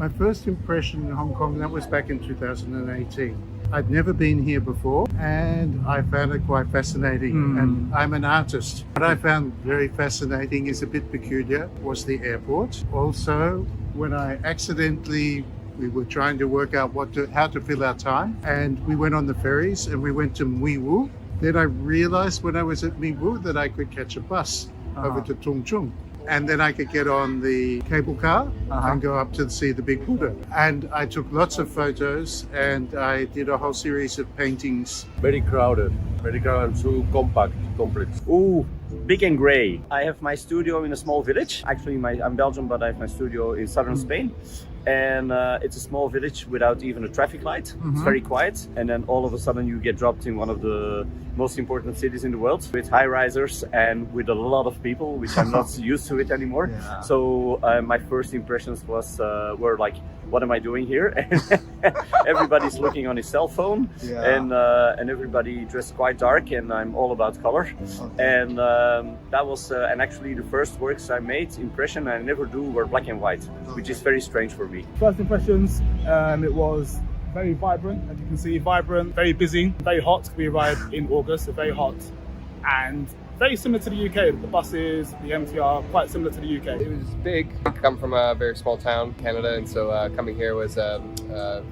My first impression in Hong Kong, that was back in 2018. I'd never been here before and I found it quite fascinating. And I'm an artist. What I found very fascinating is a bit peculiar was the airport. Also, when we were trying to work out how to fill our time, and we went on the ferries and we went to Mui Wu. Then I realized when I was at Mui Wu that I could catch a bus over to Tung Chung. And then I could get on the cable car and go up to see the big Buddha. And I took lots of photos and I did a whole series of paintings. Very crowded and too compact, complex. Ooh, big and grey. I have my studio in a small village. Actually, I'm Belgian, but I have my studio in southern Spain. And it's a small village without even a traffic light. It's very quiet. And then all of a sudden you get dropped in one of the most important cities in the world with high risers and with a lot of people, which I'm not used to it anymore. Yeah. So my first impressions were like, what am I doing here? And everybody's looking on his cell phone, and everybody dressed quite dark, and I'm all about color. And that was and actually the first works I made, impression I never do, were black and white, which is very strange for me. First impressions, it was very vibrant, as you can see, very busy, very hot. We arrived in August, so very hot, and very similar to the UK. The buses, the MTR, quite similar to the UK. It was big. I come from a very small town, Canada, and so coming here was a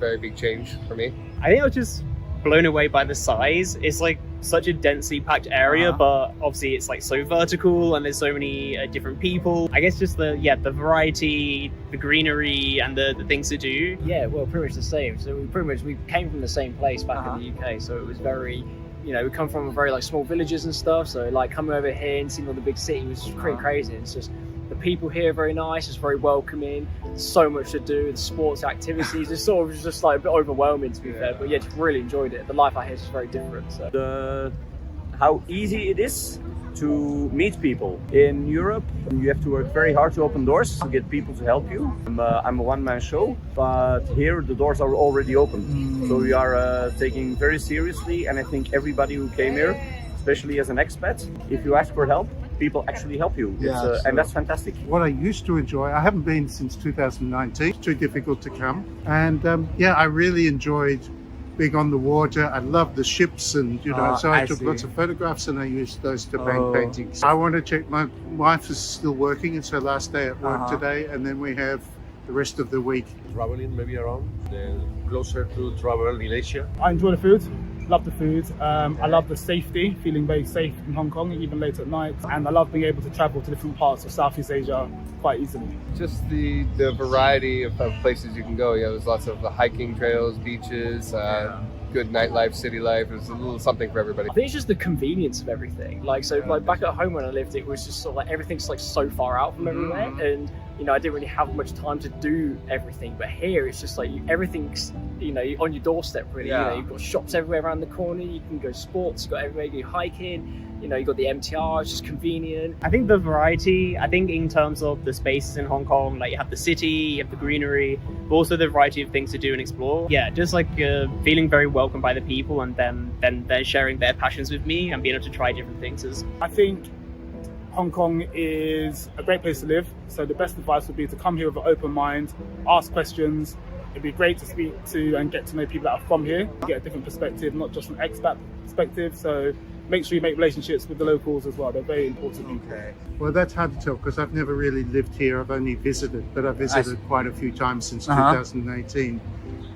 very big change for me. I think I was just blown away by the size. It's like such a densely packed area, but obviously it's like so vertical and there's so many different people. I guess just the variety, the greenery and the things to do. Yeah, well, pretty much the same. So we came from the same place back in the UK, so it was very, we come from very like small villages and stuff, so like coming over here and seeing all the big city was just pretty crazy. It's just the people here are very nice, it's very welcoming, so much to do, the sports activities, it's sort of just like a bit overwhelming to be fair, but yeah, just really enjoyed it. The life out here is just very different. So. How easy it is to meet people. In Europe, you have to work very hard to open doors, to get people to help you. I'm a one-man show, but here the doors are already open. So we are taking very seriously, and I think everybody who came here, especially as an expat, if you ask for help, people actually help you. And that's fantastic. What I used to enjoy, I haven't been since 2019, it's too difficult to come. And I really enjoyed being on the water. I love the ships and, so I took lots of photographs and I used those to paint paintings. I want to check, my wife is still working, it's her last day at work today, and then we have the rest of the week. Traveling maybe around, closer to travel in Asia. I enjoy the food. Love the food. I love the safety, feeling very safe in Hong Kong, even late at night. And I love being able to travel to different parts of Southeast Asia quite easily. Just the variety of places you can go. There's lots of hiking trails, beaches, good nightlife, city life. There's a little something for everybody. I think it's just the convenience of everything. Like back at home when I lived, it was just sort of like everything's like so far out from everywhere, and I didn't really have much time to do everything. But here it's just like everything's on your doorstep really. You've got shops everywhere around the corner. You can go sports. You've got everywhere you go hiking. You've got the MTR. It's just convenient. I think the variety. I think in terms of the spaces in Hong Kong, like you have the city, you have the greenery, but also the variety of things to do and explore. Yeah, just like feeling very welcome by the people, and then they're sharing their passions with me and being able to try different things. I think Hong Kong is a great place to live, so the best advice would be to come here with an open mind, ask questions. It'd be great to speak to and get to know people that are from here, get a different perspective, not just an expat perspective. So make sure you make relationships with the locals as well. They're very important. Okay. Well, that's hard to tell because I've never really lived here. I've only visited, but I've visited quite a few times since 2018.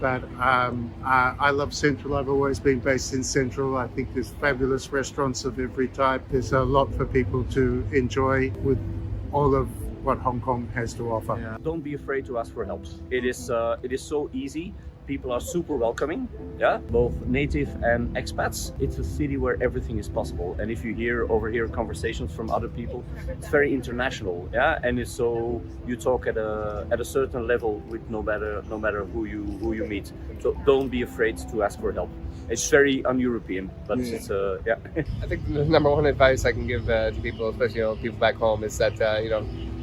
But I love Central. I've always been based in Central. I think there's fabulous restaurants of every type. There's a lot for people to enjoy with all of what Hong Kong has to offer. Yeah. Don't be afraid to ask for help. It is so easy. People are super welcoming, both native and expats. It's a city where everything is possible. And if you overhear conversations from other people, it's very international, and it's so you talk at a certain level with no matter who you meet. So don't be afraid to ask for help. It's very un-European, but it's I think the number one advice I can give to people, especially people back home, is that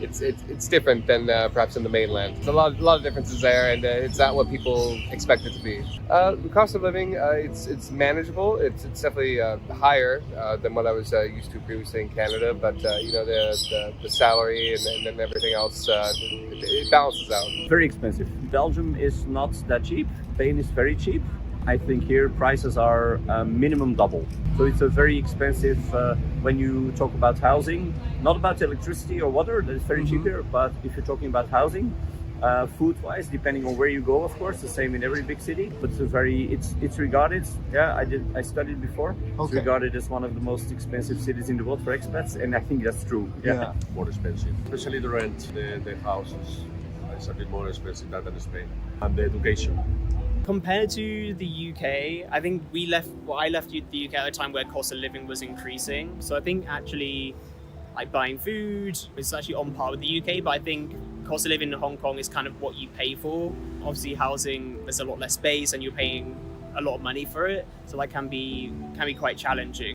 it's different than perhaps in the mainland. There's a lot of differences there, and it's not what people expect it to be. The cost of living, it's manageable. It's definitely higher than what I was used to previously in Canada, but the salary and then everything else, it balances out. Very expensive. Belgium is not that cheap. Spain is very cheap. I think here prices are minimum double. So it's a very expensive when you talk about housing, not about electricity or water, that is very cheap here, but if you're talking about housing, food-wise, depending on where you go, of course, the same in every big city, but it's regarded, I studied before, it's regarded as one of the most expensive cities in the world for expats, and I think that's true. More expensive, especially the rent, the houses. It's a bit more expensive than in Spain, and the education. Compared to the UK, I think I left the UK at a time where cost of living was increasing. So I think actually, like buying food is actually on par with the UK, but I think cost of living in Hong Kong is kind of what you pay for. Obviously, housing, there's a lot less space and you're paying a lot of money for it. So that can be quite challenging.